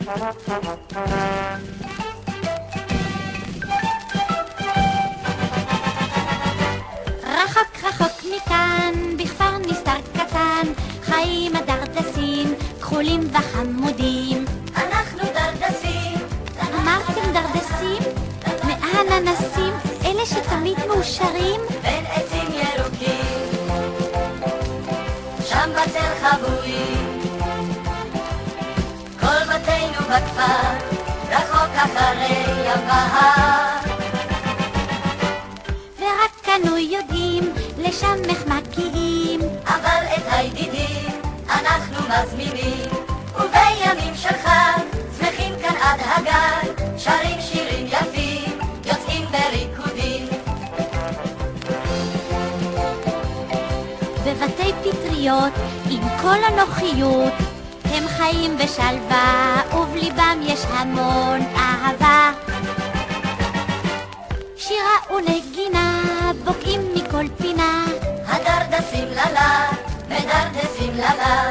רחוק רחוק מכאן, בכפר נסתר קטן, חיים הדרדסים, כחולים וחמודים. אנחנו דרדסים. אמרתם דרדסים? מהננסים, אלה שתמיד מאושרים? בין עצים ירוקים, שם בצל חבוי, כל בתינו בכפר, רחוק אחרי ים והר. ורק אנו יודעים, לשם איך מגיעים. אבל את הידידים אנחנו מזמינים, ובימים של חג שמחים כאן עד הגג, שרים שירים יפים, יוצאים בריקודים. בבתי פטריות עם כל הנוחיות, הם חיים בשלווה ובליבם יש המון אהבה. שירה ונגינה בוקעים מכל פינה, הדרדסים ללה, מדרדסים ללה.